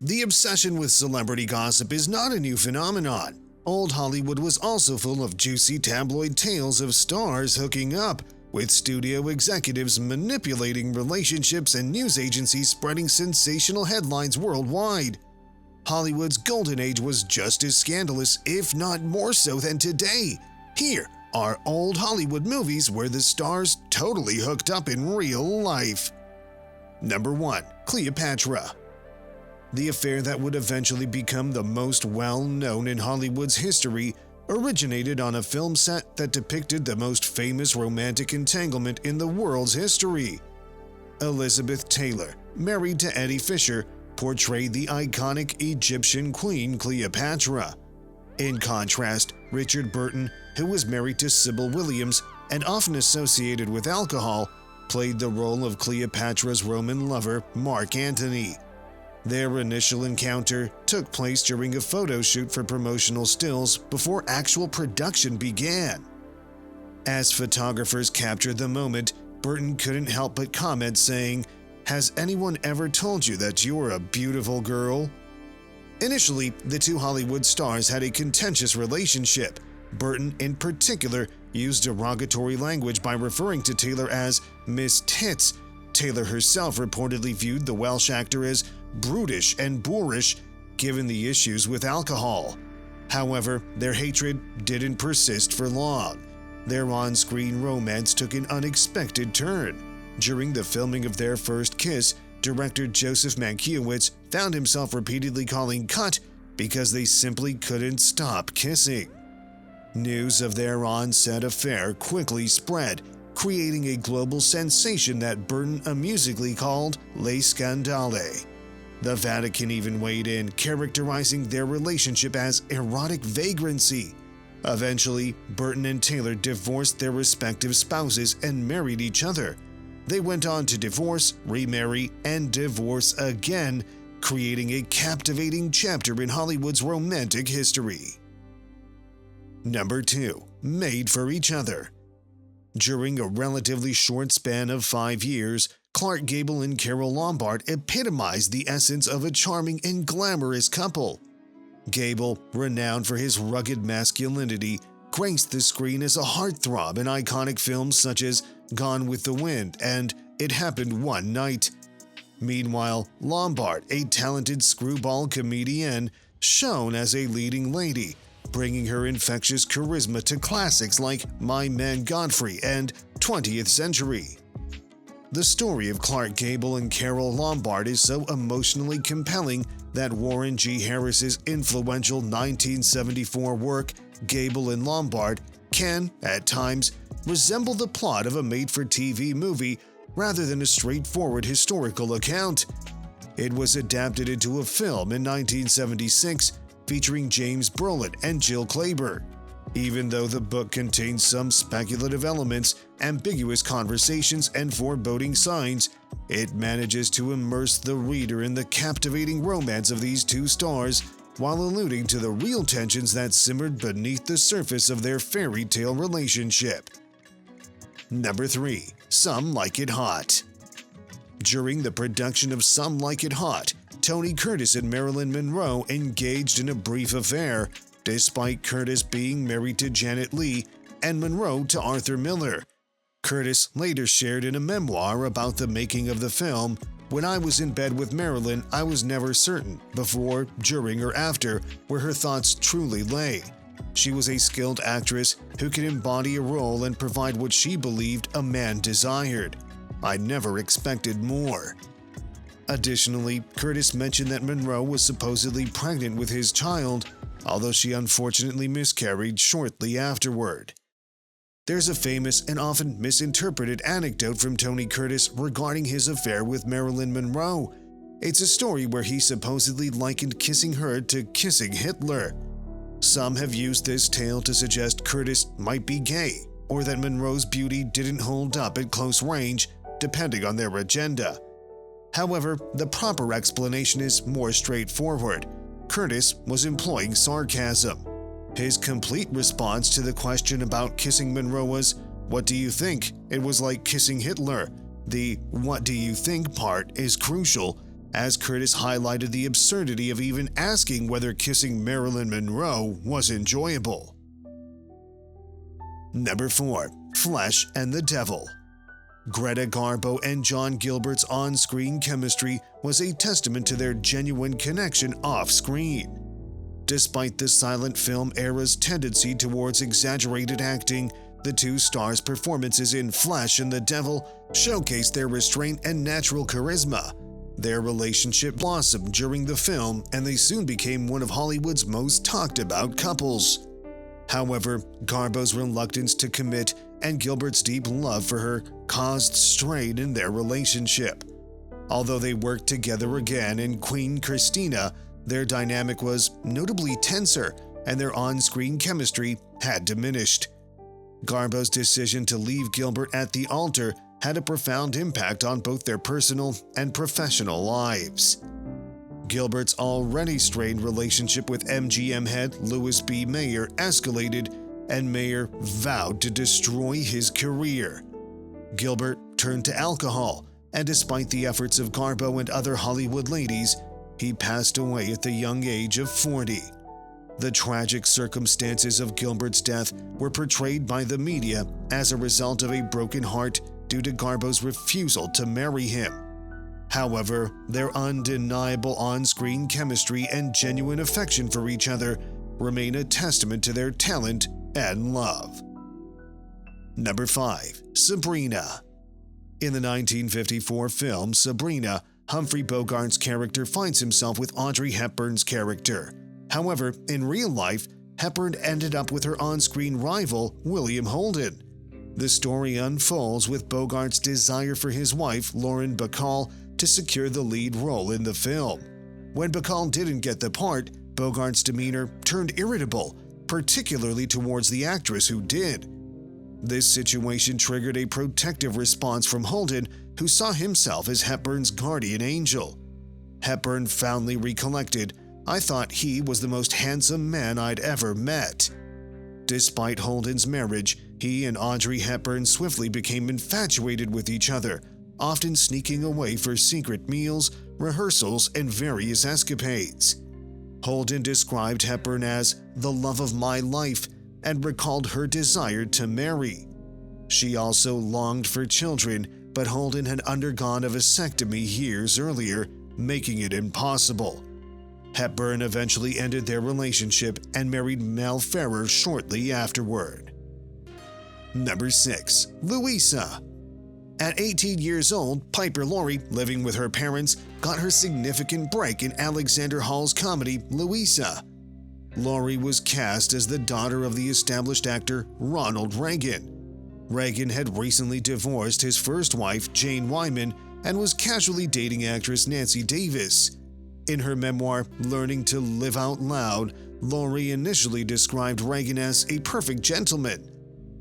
The obsession with celebrity gossip is not a new phenomenon. Old Hollywood was also full of juicy tabloid tales of stars hooking up, with studio executives manipulating relationships and news agencies spreading sensational headlines worldwide. Hollywood's golden age was just as scandalous, if not more so than today. Here are old Hollywood movies where the stars totally hooked up in real life. Number 1. Cleopatra. The affair that would eventually become the most well-known in Hollywood's history originated on a film set that depicted the most famous romantic entanglement in the world's history. Elizabeth Taylor, married to Eddie Fisher, portrayed the iconic Egyptian queen Cleopatra. In contrast, Richard Burton, who was married to Sybil Williams and often associated with alcohol, played the role of Cleopatra's Roman lover, Mark Antony. Their initial encounter took place during a photo shoot for promotional stills before actual production began. As photographers captured the moment, Burton couldn't help but comment saying, "Has anyone ever told you that you're a beautiful girl?" Initially, the two Hollywood stars had a contentious relationship. Burton, in particular, used derogatory language by referring to Taylor as Miss Tits. Taylor herself reportedly viewed the Welsh actor as brutish and boorish, given the issues with alcohol. However, their hatred didn't persist for long. Their on-screen romance took an unexpected turn. During the filming of their first kiss, director Joseph Mankiewicz found himself repeatedly calling cut because they simply couldn't stop kissing. News of their on-set affair quickly spread, creating a global sensation that Burton amusedly called Le Scandale. The Vatican even weighed in, characterizing their relationship as erotic vagrancy. Eventually, Burton and Taylor divorced their respective spouses and married each other. They went on to divorce, remarry, and divorce again, creating a captivating chapter in Hollywood's romantic history. Number 2. Made for Each Other. During a relatively short span of 5 years, Clark Gable and Carole Lombard epitomized the essence of a charming and glamorous couple. Gable, renowned for his rugged masculinity, graced the screen as a heartthrob in iconic films such as Gone with the Wind and It Happened One Night. Meanwhile, Lombard, a talented screwball comedian, shone as a leading lady, bringing her infectious charisma to classics like My Man Godfrey and 20th Century. The story of Clark Gable and Carole Lombard is so emotionally compelling that Warren G. Harris's influential 1974 work, Gable and Lombard, can, at times, resemble the plot of a made-for-TV movie rather than a straightforward historical account. It was adapted into a film in 1976 featuring James Brolin and Jill Clayburgh. Even though the book contains some speculative elements, ambiguous conversations, and foreboding signs, it manages to immerse the reader in the captivating romance of these two stars while alluding to the real tensions that simmered beneath the surface of their fairy tale relationship. Number 3. Some Like It Hot. During the production of Some Like It Hot, Tony Curtis and Marilyn Monroe engaged in a brief affair, despite Curtis being married to Janet Leigh and Monroe to Arthur Miller. Curtis later shared in a memoir about the making of the film, "When I was in bed with Marilyn, I was never certain, before, during, or after, where her thoughts truly lay. She was a skilled actress who could embody a role and provide what she believed a man desired. I never expected more." Additionally, Curtis mentioned that Monroe was supposedly pregnant with his child, although she unfortunately miscarried shortly afterward. There's a famous and often misinterpreted anecdote from Tony Curtis regarding his affair with Marilyn Monroe. It's a story where he supposedly likened kissing her to kissing Hitler. Some have used this tale to suggest Curtis might be gay, or that Monroe's beauty didn't hold up at close range, depending on their agenda. However, the proper explanation is more straightforward. Curtis was employing sarcasm. His complete response to the question about kissing Monroe was, "What do you think? It was like kissing Hitler." The "what do you think" part is crucial. as Curtis highlighted the absurdity of even asking whether kissing Marilyn Monroe was enjoyable. Number 4. Flesh and the Devil. Greta Garbo and John Gilbert's on-screen chemistry was a testament to their genuine connection off-screen. Despite the silent film era's tendency towards exaggerated acting, the two stars' performances in Flesh and the Devil showcased their restraint and natural charisma. Their relationship blossomed during the film, and they soon became one of Hollywood's most talked-about couples. However, Garbo's reluctance to commit and Gilbert's deep love for her caused strain in their relationship. Although they worked together again in Queen Christina, their dynamic was notably tenser, and their on-screen chemistry had diminished. Garbo's decision to leave Gilbert at the altar had a profound impact on both their personal and professional lives. Gilbert's already strained relationship with MGM head Louis B. Mayer escalated, and Mayer vowed to destroy his career. Gilbert turned to alcohol, and despite the efforts of Garbo and other Hollywood ladies, he passed away at the young age of 40. The tragic circumstances of Gilbert's death were portrayed by the media as a result of a broken heart due to Garbo's refusal to marry him. However, their undeniable on-screen chemistry and genuine affection for each other remain a testament to their talent and love. Number 5. Sabrina. In the 1954 film Sabrina, Humphrey Bogart's character finds himself with Audrey Hepburn's character. However, in real life, Hepburn ended up with her on-screen rival, William Holden. The story unfolds with Bogart's desire for his wife, Lauren Bacall, to secure the lead role in the film. When Bacall didn't get the part, Bogart's demeanor turned irritable, particularly towards the actress who did. This situation triggered a protective response from Holden, who saw himself as Hepburn's guardian angel. Hepburn fondly recollected, "I thought he was the most handsome man I'd ever met." Despite Holden's marriage, he and Audrey Hepburn swiftly became infatuated with each other, often sneaking away for secret meals, rehearsals, and various escapades. Holden described Hepburn as the love of my life and recalled her desire to marry. She also longed for children, but Holden had undergone a vasectomy years earlier, making it impossible. Hepburn eventually ended their relationship and married Mel Ferrer shortly afterward. Number 6. Louisa. At 18 years old, Piper Laurie, living with her parents, got her significant break in Alexander Hall's comedy Louisa. Laurie was cast as the daughter of the established actor Ronald Reagan. Reagan had recently divorced his first wife, Jane Wyman, and was casually dating actress Nancy Davis. In her memoir, Learning to Live Out Loud, Laurie initially described Reagan as a perfect gentleman.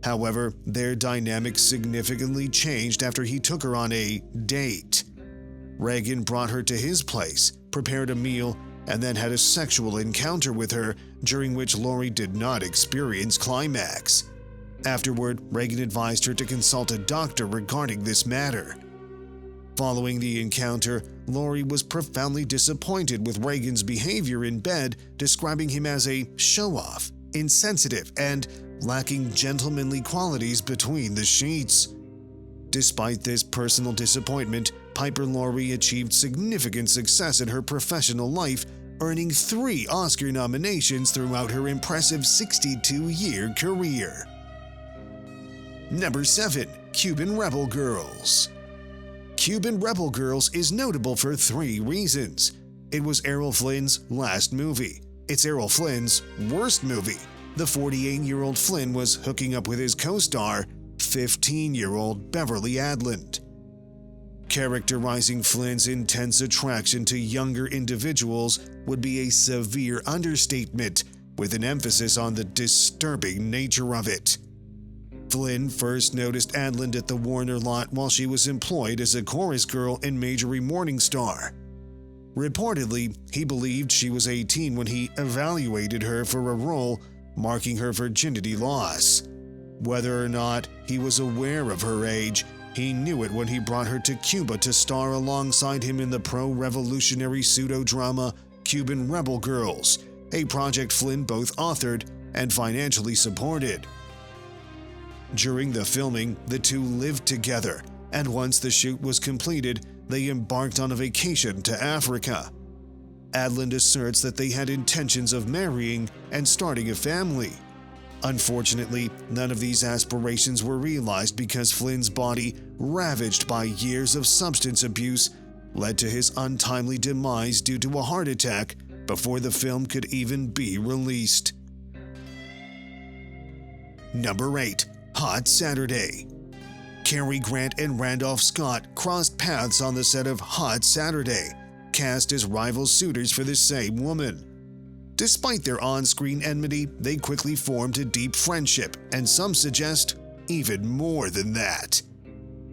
However, their dynamic significantly changed after he took her on a date. Reagan brought her to his place, prepared a meal, and then had a sexual encounter with her, during which Laurie did not experience climax. Afterward, Reagan advised her to consult a doctor regarding this matter. Following the encounter, Laurie was profoundly disappointed with Reagan's behavior in bed, describing him as a show-off, insensitive, and lacking gentlemanly qualities between the sheets. Despite this personal disappointment, Piper Laurie achieved significant success in her professional life, earning 3 Oscar nominations throughout her impressive 62-year career. Number 7. Cuban Rebel Girls. Cuban Rebel Girls is notable for 3 reasons. It was Errol Flynn's last movie. It's Errol Flynn's worst movie. The 48-year-old Flynn was hooking up with his co-star, 15-year-old Beverly Adland. Characterizing Flynn's intense attraction to younger individuals would be a severe understatement, with an emphasis on the disturbing nature of it. Flynn first noticed Adland at the Warner lot while she was employed as a chorus girl in Marjorie Morningstar. Reportedly, he believed she was 18 when he evaluated her for a role, marking her virginity loss. Whether or not he was aware of her age, He knew it when he brought her to Cuba to star alongside him in the pro-revolutionary pseudo-drama Cuban Rebel Girls, a project Flynn both authored and financially supported. During the filming, the two lived together, and once the shoot was completed, they embarked on a vacation to Africa. Adland asserts that they had intentions of marrying and starting a family. Unfortunately, none of these aspirations were realized because Flynn's body, ravaged by years of substance abuse, led to his untimely demise due to a heart attack before the film could even be released. Number 8. Hot Saturday. Cary Grant and Randolph Scott crossed paths on the set of Hot Saturday, cast as rival suitors for the same woman. Despite their on-screen enmity, they quickly formed a deep friendship, and some suggest even more than that.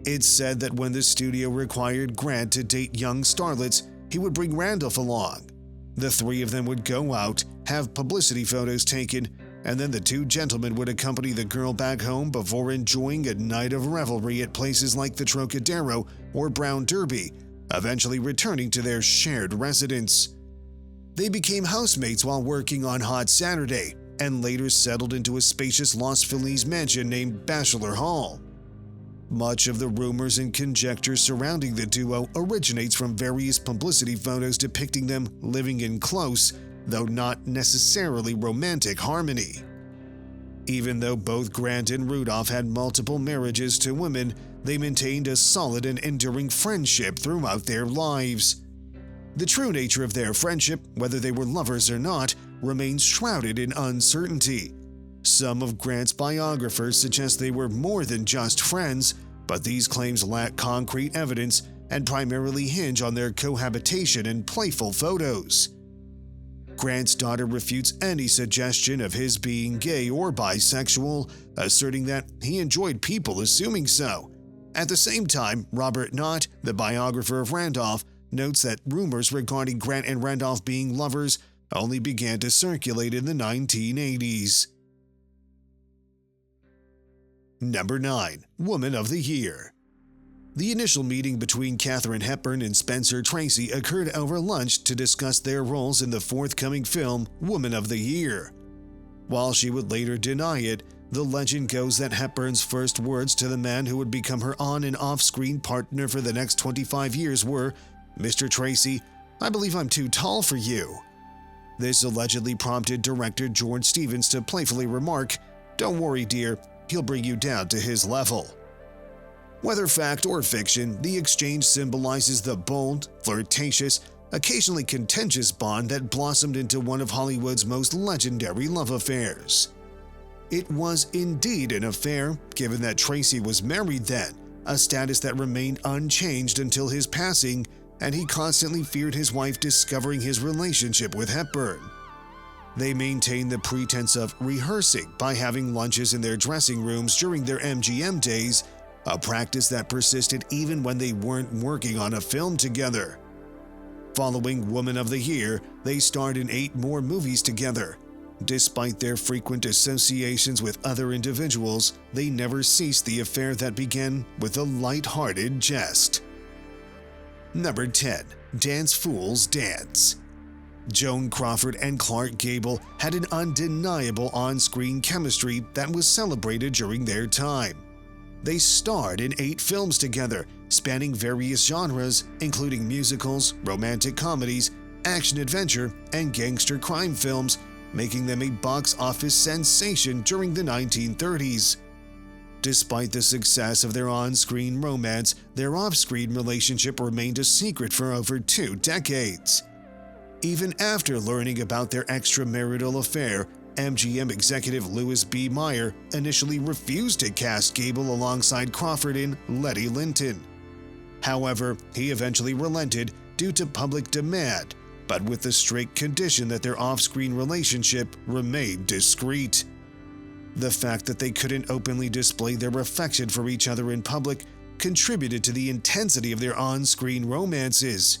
It's said that when the studio required Grant to date young starlets, he would bring Randolph along. The three of them would go out, have publicity photos taken, and then the two gentlemen would accompany the girl back home before enjoying a night of revelry at places like the Trocadero or Brown Derby, eventually returning to their shared residence. They became housemates while working on Hot Saturday, and later settled into a spacious Los Feliz mansion named Bachelor Hall. Much of the rumors and conjecture surrounding the duo originates from various publicity photos depicting them living in close, though not necessarily romantic, harmony. Even though both Grant and Rudolph had multiple marriages to women, they maintained a solid and enduring friendship throughout their lives. The true nature of their friendship, whether they were lovers or not, remains shrouded in uncertainty. Some of Grant's biographers suggest they were more than just friends, but these claims lack concrete evidence and primarily hinge on their cohabitation and playful photos. Grant's daughter refutes any suggestion of his being gay or bisexual, asserting that he enjoyed people assuming so. At the same time, Robert Knott, the biographer of Randolph, notes that rumors regarding Grant and Randolph being lovers only began to circulate in the 1980s. Number 9. Woman of the Year. The initial meeting between Katharine Hepburn and Spencer Tracy occurred over lunch to discuss their roles in the forthcoming film Woman of the Year. While she would later deny it, the legend goes that Hepburn's first words to the man who would become her on- and off-screen partner for the next 25 years were, "Mr. Tracy, I believe I'm too tall for you." This allegedly prompted director George Stevens to playfully remark, "Don't worry, dear, he'll bring you down to his level." Whether fact or fiction, the exchange symbolizes the bold, flirtatious, occasionally contentious bond that blossomed into one of Hollywood's most legendary love affairs. It was indeed an affair, given that Tracy was married then, a status that remained unchanged until his passing, and he constantly feared his wife discovering his relationship with Hepburn. They maintained the pretense of rehearsing by having lunches in their dressing rooms during their MGM days, a practice that persisted even when they weren't working on a film together. Following Woman of the Year, they starred in 8 more movies together. Despite their frequent associations with other individuals, they never ceased the affair that began with a light-hearted jest. Number 10. Dance Fools Dance. Joan Crawford and Clark Gable had an undeniable on-screen chemistry that was celebrated during their time. They starred in 8 films together, spanning various genres, including musicals, romantic comedies, action-adventure, and gangster crime films, making them a box office sensation during the 1930s. Despite the success of their on-screen romance, their off-screen relationship remained a secret for over 2 decades. Even after learning about their extramarital affair, MGM executive Louis B. Mayer initially refused to cast Gable alongside Crawford in Letty Linton. However, he eventually relented due to public demand, but with the strict condition that their off-screen relationship remained discreet. The fact that they couldn't openly display their affection for each other in public contributed to the intensity of their on-screen romances.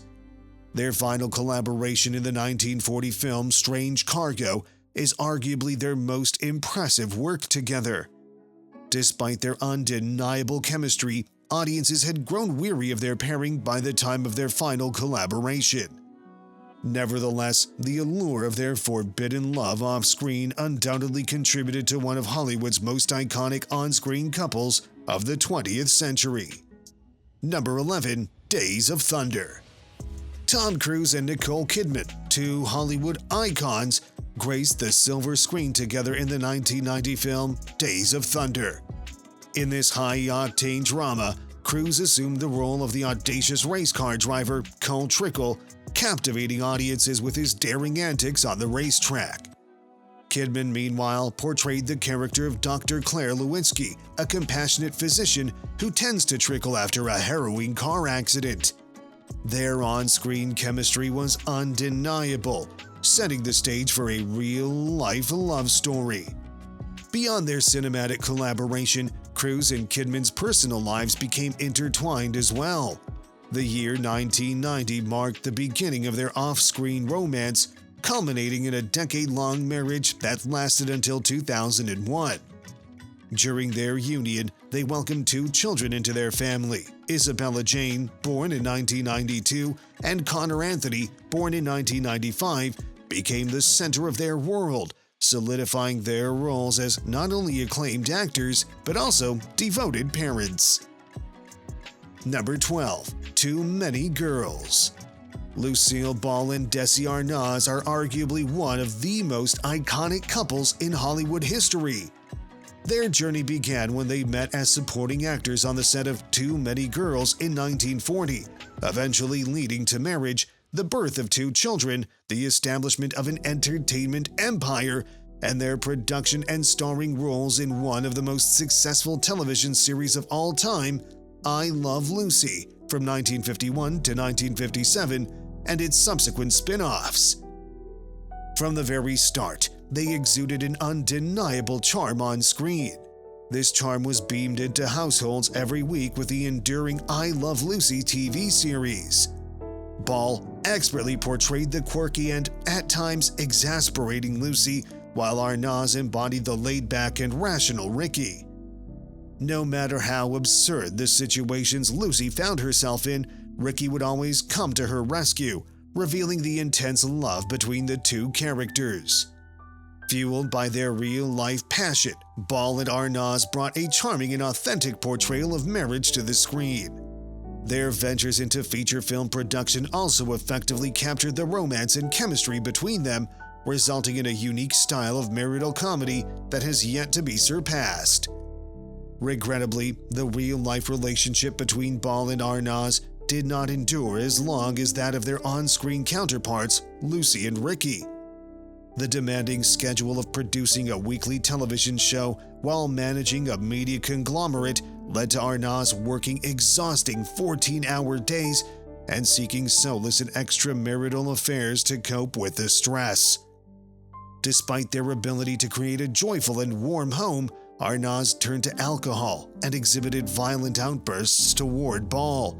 Their final collaboration in the 1940 film Strange Cargo is arguably their most impressive work together. Despite their undeniable chemistry, audiences had grown weary of their pairing by the time of their final collaboration. Nevertheless, the allure of their forbidden love off-screen undoubtedly contributed to one of Hollywood's most iconic on-screen couples of the 20th century. Number 11. Days of Thunder. Tom Cruise and Nicole Kidman, two Hollywood icons, graced the silver screen together in the 1990 film Days of Thunder. In this high-octane drama, Cruise assumed the role of the audacious race car driver Cole Trickle, captivating audiences with his daring antics on the racetrack. Kidman, meanwhile, portrayed the character of Dr. Claire Lewinsky, a compassionate physician who tends to Trickle after a harrowing car accident. Their on-screen chemistry was undeniable, setting the stage for a real-life love story. Beyond their cinematic collaboration, Cruise and Kidman's personal lives became intertwined as well. The year 1990 marked the beginning of their off-screen romance, culminating in a decade-long marriage that lasted until 2001. During their union, they welcomed two children into their family, Isabella Jane, born in 1992, and Connor Anthony, born in 1995, became the center of their world, solidifying their roles as not only acclaimed actors, but also devoted parents. Number 12. Too Many Girls. Lucille Ball and Desi Arnaz are arguably one of the most iconic couples in Hollywood history. Their journey began when they met as supporting actors on the set of Too Many Girls in 1940, eventually leading to marriage, the birth of two children, the establishment of an entertainment empire, and their production and starring roles in one of the most successful television series of all time, I Love Lucy, from 1951 to 1957, and its subsequent spin-offs. From the very start, they exuded an undeniable charm on screen. This charm was beamed into households every week with the enduring I Love Lucy TV series. Ball expertly portrayed the quirky and, at times, exasperating Lucy, while Arnaz embodied the laid-back and rational Ricky. No matter how absurd the situations Lucy found herself in, Ricky would always come to her rescue, revealing the intense love between the two characters. Fueled by their real-life passion, Ball and Arnaz brought a charming and authentic portrayal of marriage to the screen. Their ventures into feature film production also effectively captured the romance and chemistry between them, resulting in a unique style of marital comedy that has yet to be surpassed. Regrettably, the real-life relationship between Ball and Arnaz did not endure as long as that of their on-screen counterparts, Lucy and Ricky. The demanding schedule of producing a weekly television show while managing a media conglomerate led to Arnaz working exhausting 14-hour days and seeking solace in extramarital affairs to cope with the stress. Despite their ability to create a joyful and warm home, Arnaz turned to alcohol and exhibited violent outbursts toward Ball.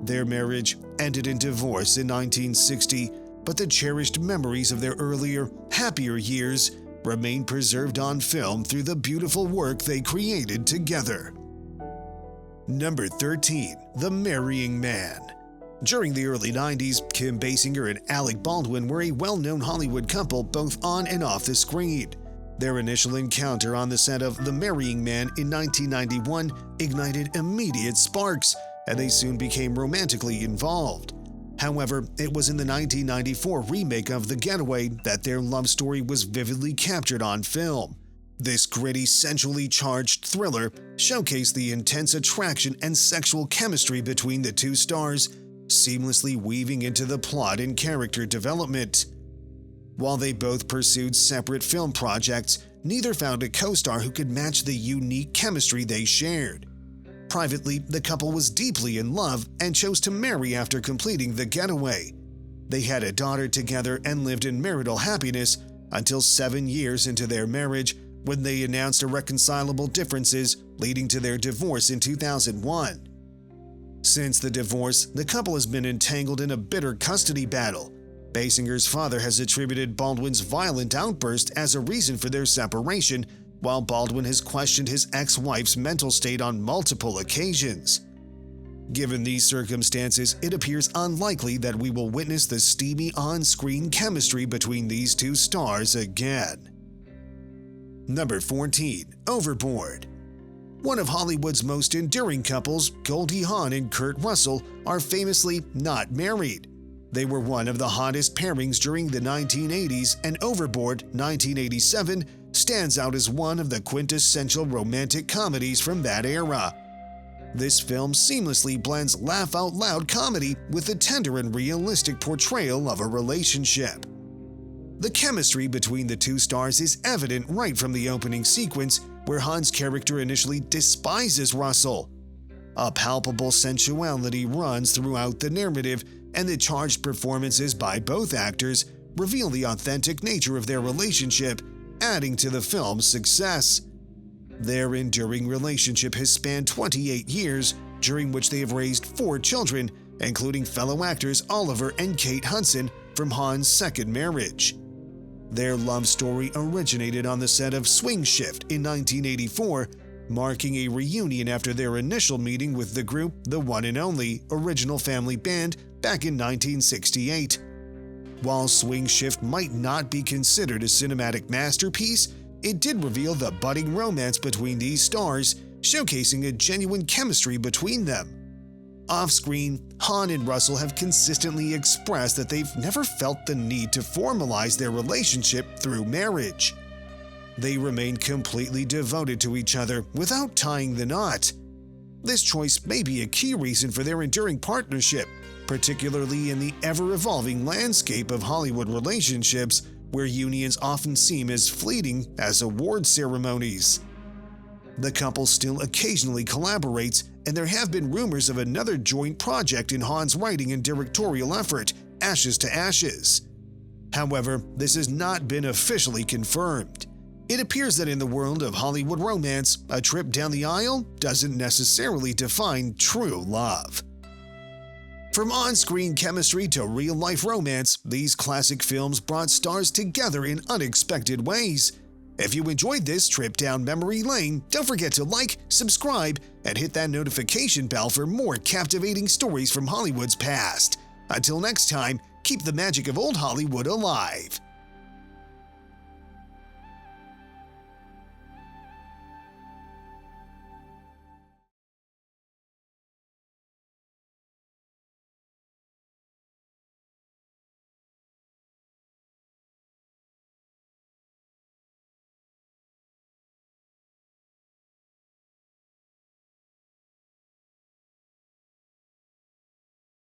Their marriage ended in divorce in 1960, but the cherished memories of their earlier, happier years remain preserved on film through the beautiful work they created together. Number 13. The Marrying Man. During the early 90s, Kim Basinger and Alec Baldwin were a well-known Hollywood couple both on and off the screen. Their initial encounter on the set of The Marrying Man in 1991 ignited immediate sparks, and they soon became romantically involved. However, it was in the 1994 remake of The Getaway that their love story was vividly captured on film. This gritty, sensually charged thriller showcased the intense attraction and sexual chemistry between the two stars, seamlessly weaving into the plot and character development. While they both pursued separate film projects, neither found a co-star who could match the unique chemistry they shared. Privately, the couple was deeply in love and chose to marry after completing The Getaway. They had a daughter together and lived in marital happiness until 7 years into their marriage, when they announced irreconcilable differences, leading to their divorce in 2001. Since the divorce, the couple has been entangled in a bitter custody battle. Basinger's father has attributed Baldwin's violent outburst as a reason for their separation, while Baldwin has questioned his ex-wife's mental state on multiple occasions. Given these circumstances, it appears unlikely that we will witness the steamy on-screen chemistry between these two stars again. Number 14. Overboard. One of Hollywood's most enduring couples, Goldie Hawn and Kurt Russell, are famously not married. They were one of the hottest pairings during the 1980s, and Overboard 1987 stands out as one of the quintessential romantic comedies from that era. This film seamlessly blends laugh-out-loud comedy with a tender and realistic portrayal of a relationship. The chemistry between the two stars is evident right from the opening sequence, where Hahn's character initially despises Russell. A palpable sensuality runs throughout the narrative, and the charged performances by both actors reveal the authentic nature of their relationship, adding to the film's success. Their enduring relationship has spanned 28 years, during which they have raised 4 children, including fellow actors Oliver and Kate Hudson from Hahn's second marriage. Their love story originated on the set of Swing Shift in 1984, marking a reunion after their initial meeting with the group The One and Only Original Family Band back in 1968. While Swing Shift might not be considered a cinematic masterpiece, it did reveal the budding romance between these stars, showcasing a genuine chemistry between them. Off-screen, Hahn and Russell have consistently expressed that they've never felt the need to formalize their relationship through marriage. They remain completely devoted to each other without tying the knot. This choice may be a key reason for their enduring partnership, particularly in the ever-evolving landscape of Hollywood relationships, where unions often seem as fleeting as award ceremonies. The couple still occasionally collaborates, and there have been rumors of another joint project in Hahn's writing and directorial effort, Ashes to Ashes. However, this has not been officially confirmed. It appears that in the world of Hollywood romance, a trip down the aisle doesn't necessarily define true love. From on-screen chemistry to real-life romance, these classic films brought stars together in unexpected ways. If you enjoyed this trip down memory lane, don't forget to like, subscribe, and hit that notification bell for more captivating stories from Hollywood's past. Until next time, keep the magic of old Hollywood alive.